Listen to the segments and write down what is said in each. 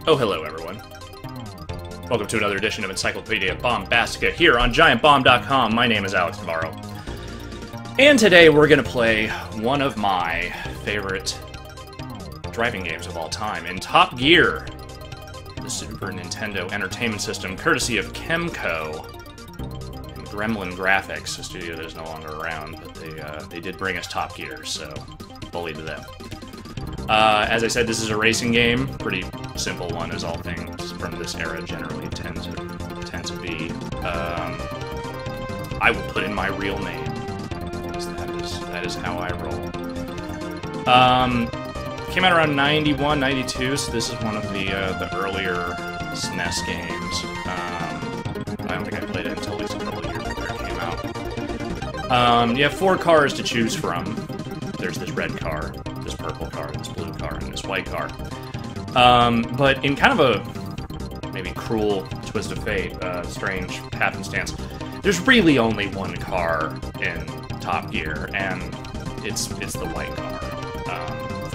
Oh, hello, everyone. Welcome to another edition of Encyclopedia Bombastica here on GiantBomb.com. My name is Alex Navarro. And today we're going to play one of my favorite driving games of all time, in Top Gear, the Super Nintendo Entertainment System, courtesy of Kemco and Gremlin Graphics, a studio that is no longer around, but they did bring us Top Gear, so bully to them. As I said, this is a racing game, pretty simple one, as all things from this era generally tend to be. I will put in my real name, because that is how I roll. Came out around 91, 92, so this is one of the earlier SNES games. I don't think I played it until at least a couple of years before it came out. You have 4 cars to choose from. There's this red car, this purple car, this blue car, and this white car. But in kind of a maybe cruel twist of fate, strange happenstance, there's really only one car in Top Gear, and it's the white car.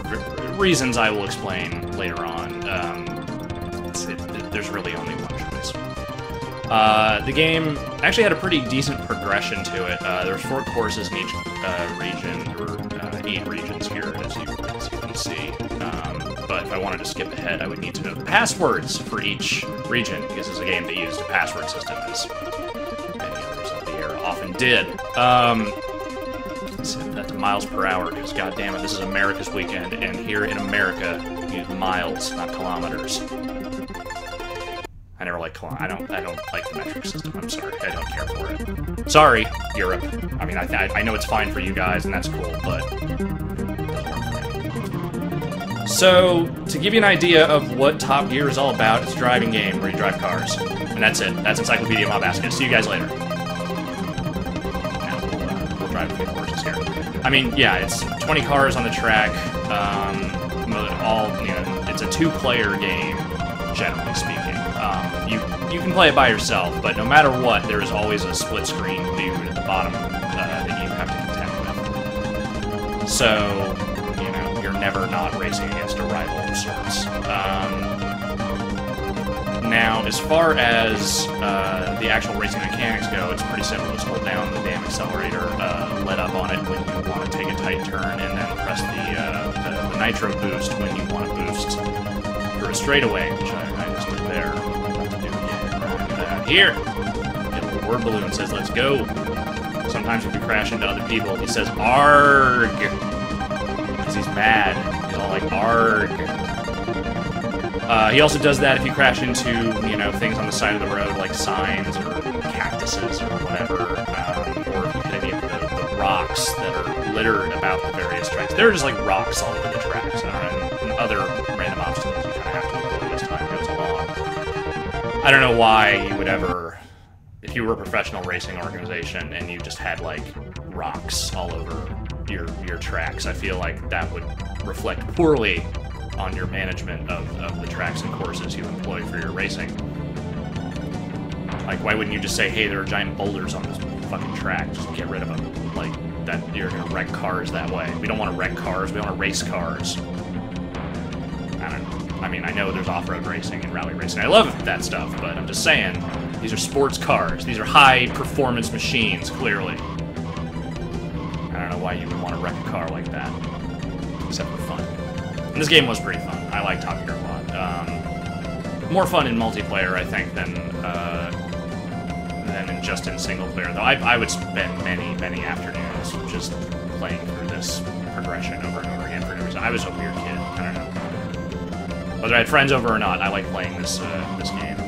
For reasons I will explain later on, there's really only one choice. The game actually had a pretty decent progression to it. There's 4 courses in each region. There were 8 regions here, as you can see. But if I wanted to skip ahead, I would need to know the passwords for each region, because it's a game that used a password system, as many others of the era often did. Set that to miles per hour, because goddammit, this is America's weekend, and here in America, you use miles, not kilometers. I never like I don't like the metric system. I'm sorry. I don't care for it. Sorry, Europe. I mean, I know it's fine for you guys, and that's cool, but it doesn't work for me. So, to give you an idea of what Top Gear is all about, it's a driving game where you drive cars. And that's it. That's Encyclopedia Bombastica. See you guys later. Now, we'll drive a few courses here. I mean, yeah, it's 20 cars on the track. It's a 2-player game, generally speaking. You can play it by yourself, but no matter what, there is always a split-screen dude at the bottom that you have to contend with. So, you know, you're never not racing against a rival of sorts. Now, as far as the actual racing mechanics go, it's pretty simple. Just hold down the damn accelerator, let up on it when you want to take a tight turn, and then press the nitro boost when you want to boost for a straightaway, which I just did there. Here! The little word balloon says, let's go. Sometimes if you crash into other people, he says, ARG! Because he's mad. He's all like, ARG! He also does that if you crash into, you know, things on the side of the road, like signs or cactuses or whatever, or if you hit any of the rocks that are littered about the various tracks. There are just, like, rocks all over the tracks, and other random obstacles you kind of have to avoid as time goes along. I don't know why you would ever, if you were a professional racing organization and you just had, like, rocks all over your tracks, I feel like that would reflect poorly on your management of the tracks and courses you employ for your racing. Like, why wouldn't you just say, hey, there are giant boulders on this fucking track, just get rid of them? Like, that you're gonna wreck cars that way. We don't want to wreck cars, we want to race cars. I don't know. I mean, I know there's off-road racing and rally racing. I love that stuff, but I'm just saying, these are sports cars. These are high-performance machines, clearly. I don't know why you would want to wreck a car like that, except for fun. And this game was pretty fun. I like Top Gear a lot. More fun in multiplayer, I think, than in just in single player. Though I would spend many afternoons just playing through this progression over and over again for no reason. I was a weird kid. I don't know. Whether I had friends over or not, I like playing this game.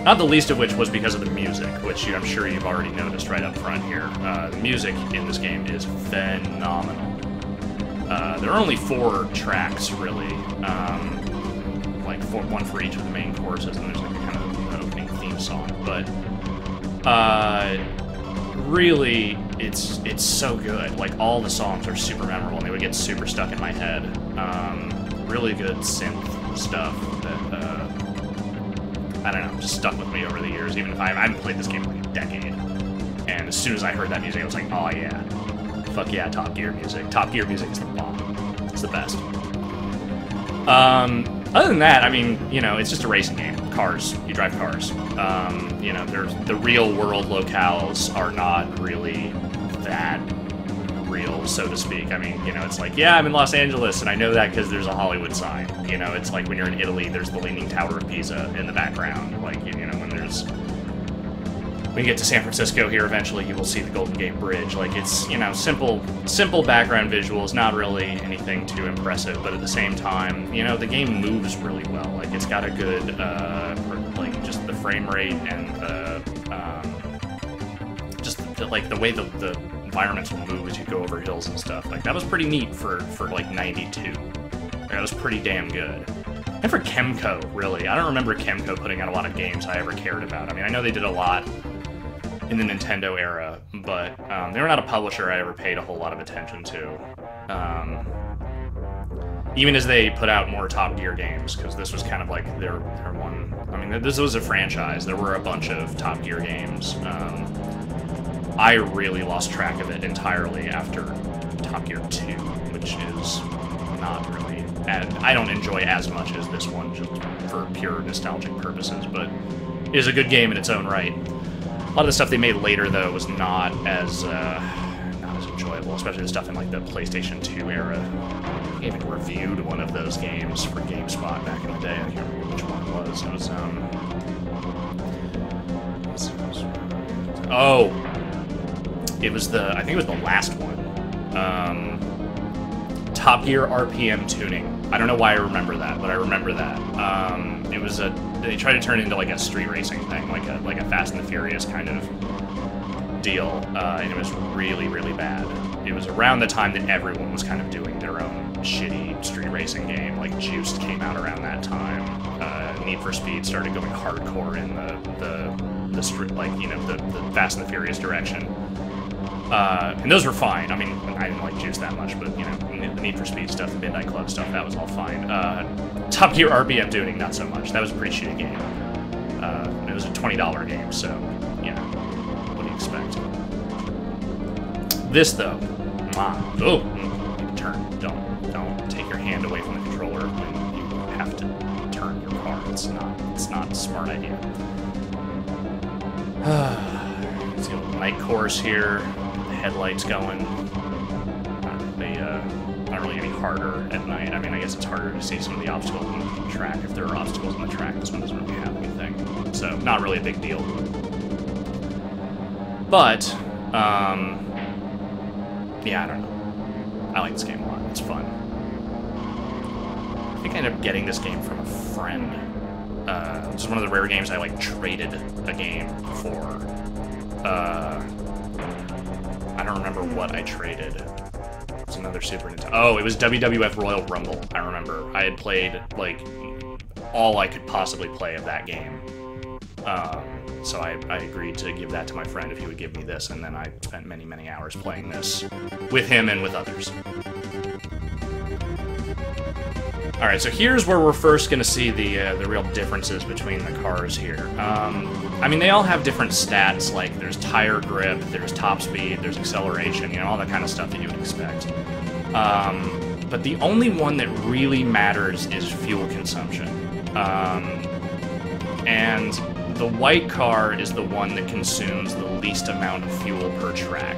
Not the least of which was because of the music, which I'm sure you've already noticed right up front here. The music in this game is phenomenal. There are only 4 tracks, really. Like, one for each of the main courses, and there's like kind of an opening theme song. But, really, it's so good. Like, all the songs are super memorable, and they would get super stuck in my head. Really good synth stuff that, I don't know, just stuck with me over the years, even if I haven't played this game in like a decade. And as soon as I heard that music, I was like, oh yeah. Fuck yeah, Top Gear music. Top Gear music is the bomb. It's the best. Other than that, I mean, you know, it's just a racing game. Cars. You drive cars. You know, the real world locales are not really that real, so to speak. I mean, you know, it's like, yeah, I'm in Los Angeles, and I know that because there's a Hollywood sign. You know, it's like when you're in Italy, there's the Leaning Tower of Pisa in the background. Like, you know, when you get to San Francisco here, eventually you will see the Golden Gate Bridge. Like, it's, you know, simple background visuals, not really anything too impressive, but at the same time, you know, the game moves really well. Like, it's got a good, like, just the frame rate and the, like, the way the environments will move as you go over hills and stuff. Like, that was pretty neat for like, 92. Like, that was pretty damn good. And for Kemco, really. I don't remember Kemco putting out a lot of games I ever cared about. I mean, I know they did a lot in the Nintendo era, but they were not a publisher I ever paid a whole lot of attention to. Even as they put out more Top Gear games, because this was kind of like their one... I mean, this was a franchise. There were a bunch of Top Gear games. I really lost track of it entirely after Top Gear 2, which is not really... And I don't enjoy as much as this one, just for pure nostalgic purposes, but it is a good game in its own right. A lot of the stuff they made later, though, was not as enjoyable, especially the stuff in, like, the PlayStation 2 era. I even reviewed one of those games for GameSpot back in the day. I can't remember which one it was. It was, oh! It was the... I think it was the last one. Top Gear RPM tuning. I don't know why I remember that, but I remember that. It was they tried to turn it into like a street racing thing, like a Fast and the Furious kind of deal, and it was really, really bad. It was around the time that everyone was kind of doing their own shitty street racing game. Like Juiced came out around that time. Need for Speed started going hardcore in the street, like, you know, the Fast and the Furious direction. And those were fine. I mean, I didn't like Juice that much, but, you know, the Need for Speed stuff, the Midnight Club stuff, that was all fine. Top Gear RPM tuning, not so much. That was a pretty shitty game. It was a $20 game, so, you know, what do you expect? This, though, turn. Don't take your hand away from the controller when you have to turn your car. It's not a smart idea. Let's go night course here. Headlights going. Not really any harder at night. I mean, I guess it's harder to see some of the obstacles on the track. If there are obstacles on the track, this one doesn't really have anything. So, not really a big deal. But, yeah, I don't know. I like this game a lot. It's fun. I think I ended up getting this game from a friend. This is one of the rare games I, like, traded a game for. I don't remember what I traded. It's another Super Nintendo. Oh, it was WWF Royal Rumble, I remember. I had played, like, all I could possibly play of that game. So I agreed to give that to my friend if he would give me this, and then I spent many, many hours playing this with him and with others. Alright, so here's where we're first going to see the real differences between the cars here. I mean, they all have different stats, like there's tire grip, there's top speed, there's acceleration, you know, all that kind of stuff that you would expect. But the only one that really matters is fuel consumption. And the white car is the one that consumes the least amount of fuel per track.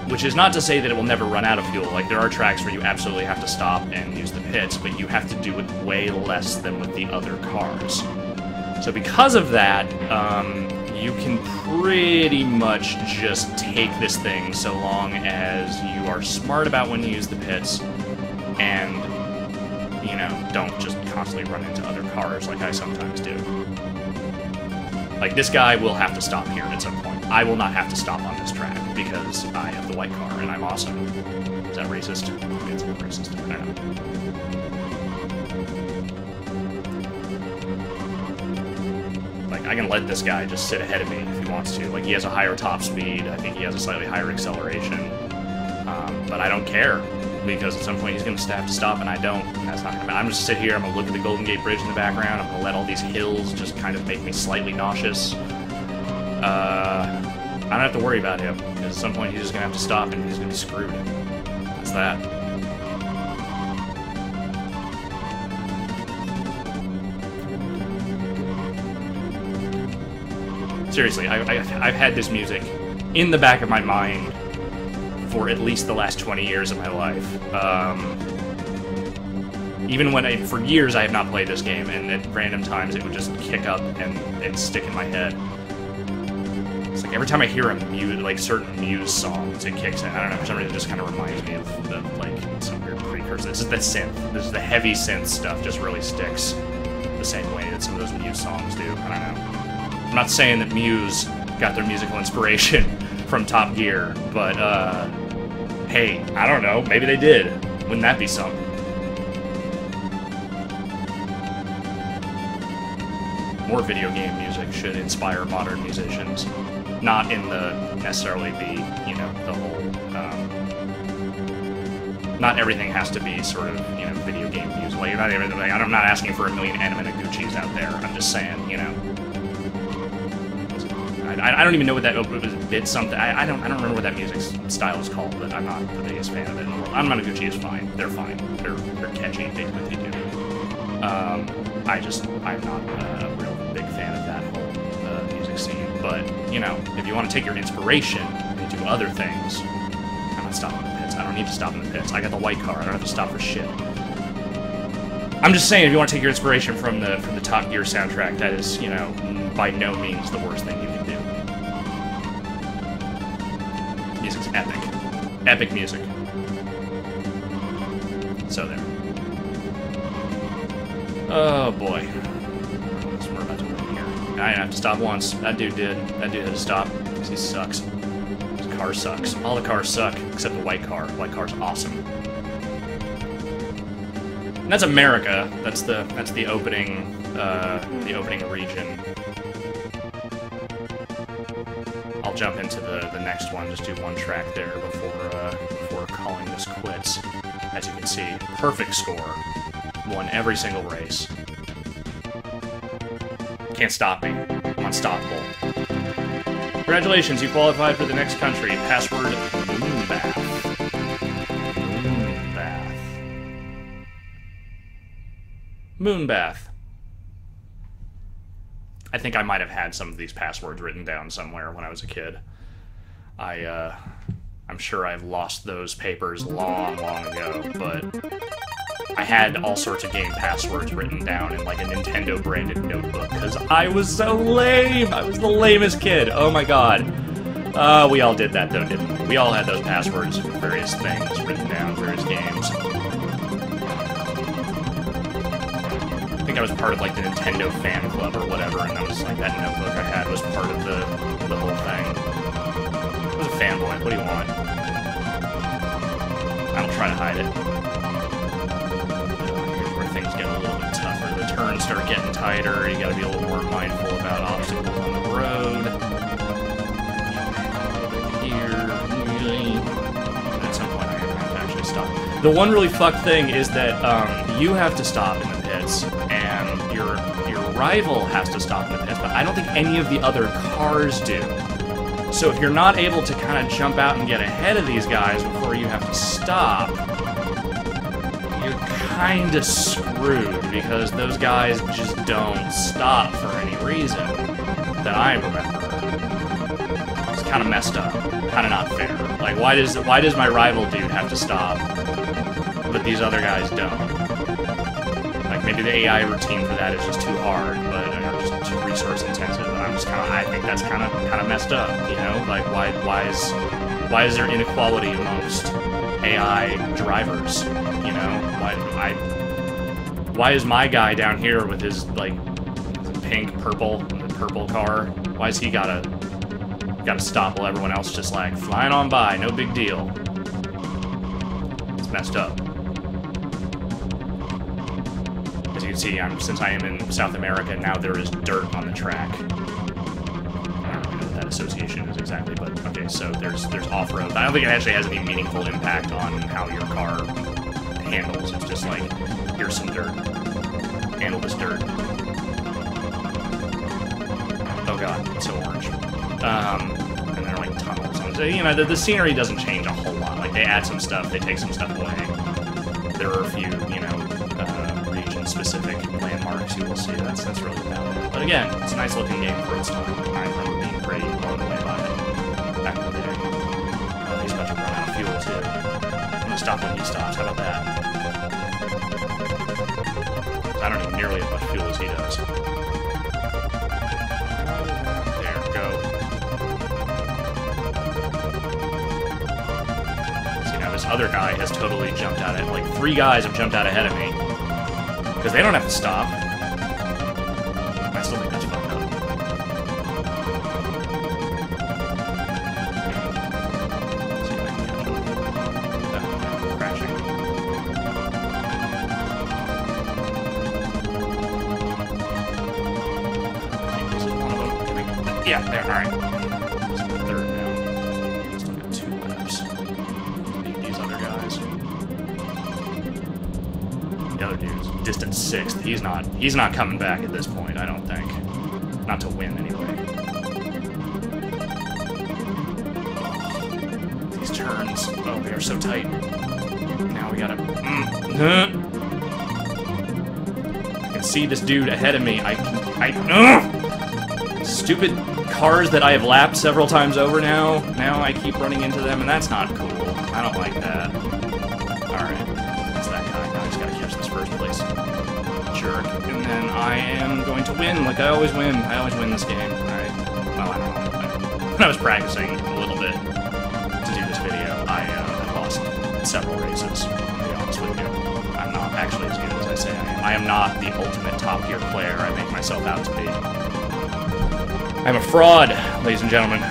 Which is not to say that it will never run out of fuel. Like, there are tracks where you absolutely have to stop and use the pits, but you have to do it way less than with the other cars. So because of that, you can pretty much just take this thing so long as you are smart about when you use the pits and, you know, don't just constantly run into other cars like I sometimes do. Like, this guy will have to stop here at some point. I will not have to stop on this track because I have the white car and I'm awesome. Is that racist? Maybe it's a little racist. I don't know. Like, I can let this guy just sit ahead of me if he wants to. Like, he has a higher top speed. I think he has a slightly higher acceleration. But I don't care, because at some point he's going to have to stop, and I don't. And that's not going to matter. I'm just going to sit here, I'm going to look at the Golden Gate Bridge in the background, I'm going to let all these hills just kind of make me slightly nauseous. I don't have to worry about him, because at some point he's just going to have to stop, and he's going to be screwed. That's that. Seriously, I've had this music in the back of my mind for at least the last 20 years of my life. Even when for years I have not played this game, and at random times it would just kick up and stick in my head. It's like every time I hear a like certain Muse songs, it kicks in. I don't know, for some reason it just kind of reminds me of like some weird precursor. This is the synth. This is the heavy synth stuff. Just really sticks the same way that some of those Muse songs do. I don't know. I'm not saying that Muse got their musical inspiration from Top Gear, but hey, I don't know. Maybe they did. Wouldn't that be something? More video game music should inspire modern musicians. Not in the necessarily the, you know, the whole, not everything has to be sort of, you know, video game music. Like, not everything, like, I'm not asking for a million Anima Noguchis out there. I'm just saying, you know. I don't even know what that did something. I don't remember what that music style is called, but I'm not the biggest fan of it in the world. Anima Noguchi is fine. They're fine. They're catchy. They do what they do. I'm not a real big fan of that whole music scene. But, you know, if you want to take your inspiration and do other things, I'm not stopping in the pits. I don't need to stop in the pits. I got the white car. I don't have to stop for shit. I'm just saying, if you want to take your inspiration from the Top Gear soundtrack, that is, you know, by no means the worst thing you can do. Music's epic. Epic music. So there. Oh boy. We're about to win here. I didn't have to stop once. That dude did. That dude had to stop because he sucks. His car sucks. All the cars suck except the white car. The white car's awesome. And that's America. That's the opening region. I'll jump into the next one. Just do one track there before calling this quits. As you can see, perfect score. Won every single race. Can't stop me. I'm unstoppable. Congratulations, you qualified for the next country. Password Moonbath. Moonbath. I think I might have had some of these passwords written down somewhere when I was a kid. I'm sure I've lost those papers long, long ago, but I had all sorts of game passwords written down in like a Nintendo-branded notebook, because I was so lame! I was the lamest kid! Oh my god. We all did that though, didn't we? We all had those passwords for various things written down, various games. I think I was part of like the Nintendo fan club or whatever, and that was like that notebook I had was part of the whole thing. I was a fanboy, what do you want? I don't try to hide it. Here's where things get a little bit tougher. The turns start getting tighter, you gotta be a little more mindful about obstacles on the road. Here, at some point I have to actually stop. The one really fucked thing is that you have to stop in the pits, and your rival has to stop in the pits, but I don't think any of the other cars do. So if you're not able to kind of jump out and get ahead of these guys before you have to stop, you're kind of screwed, because those guys just don't stop for any reason that I remember. It's kind of messed up, kind of not fair. Like, why does my rival dude have to stop, but these other guys don't? Like, maybe the AI routine for that is just too hard, but just too resource intensive. And I think that's kind of messed up, you know? Like, why is there inequality amongst AI drivers? You know, why is my guy down here with his like purple car? Why is he gotta stop while everyone else just like flying on by? No big deal. It's messed up. As you can see, since I am in South America, now there is dirt on the track. I don't really know what that association is exactly, but okay, so there's off-road. I don't think it actually has any meaningful impact on how your car handles. It's just like, here's some dirt. Handle this dirt. Oh god, it's so orange. And there are like tunnels. So, you know, the scenery doesn't change a whole lot. Like, they add some stuff, they take some stuff away. There are a few, you know, regions on specific landmarks, you will see. That's really about it. But again, it's a nice looking game for its time. I remember being pretty blown away by it back in the day. Oh, he's about to run out of fuel too. I'm gonna stop when he stops. How about that? I don't need nearly as much fuel as he does. There, go. See, now this other guy has totally jumped out of it. Like, 3 guys have jumped out ahead of me. Because they don't have to stop. I still think that's fucked up. See if I can catch him. No, crashing. Yeah, there, alright. Third now. Still got 2 laps. Need these other guys. The other dude's distant 6th. He's not coming back at this point, I don't think. Not to win, anyway. These turns, oh, they are so tight. Now we gotta... I can see this dude ahead of me. Stupid cars that I have lapped several times over now. Now I keep running into them, and that's not cool. I don't like that. Alright, that's that guy. Now I just gotta catch this first place jerk. And then I am going to win, like I always win. I always win this game. Alright. Well, I don't know. When I was practicing a little bit to do this video, I lost several races, to be honest with you. I'm not actually as good as I say I am. I am not the ultimate top tier player I make myself out to be. I'm a fraud, ladies and gentlemen.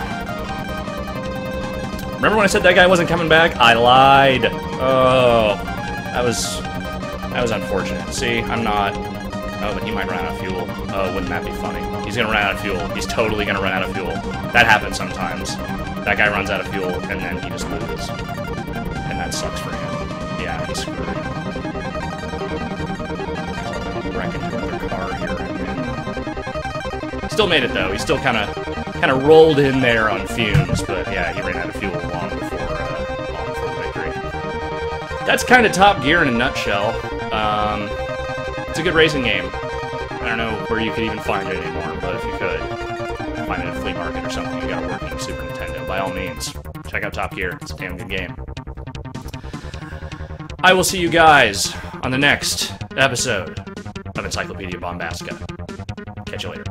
Remember when I said that guy wasn't coming back? I lied. Oh, that was unfortunate. See, I'm not. Oh, but he might run out of fuel. Oh, wouldn't that be funny? He's gonna run out of fuel. He's totally gonna run out of fuel. That happens sometimes. That guy runs out of fuel, and then he just loses. And that sucks for him. Yeah, he's screwed. Wreck into another car here. Still made it though. He still kind of rolled in there on fumes, but yeah, he ran out of fuel long before victory. That's kind of Top Gear in a nutshell. It's a good racing game. I don't know where you could even find it anymore, but if you could find it at a flea market or something, you got a working Super Nintendo. By all means, check out Top Gear. It's a damn good game. I will see you guys on the next episode of Encyclopedia Bombastica. Catch you later.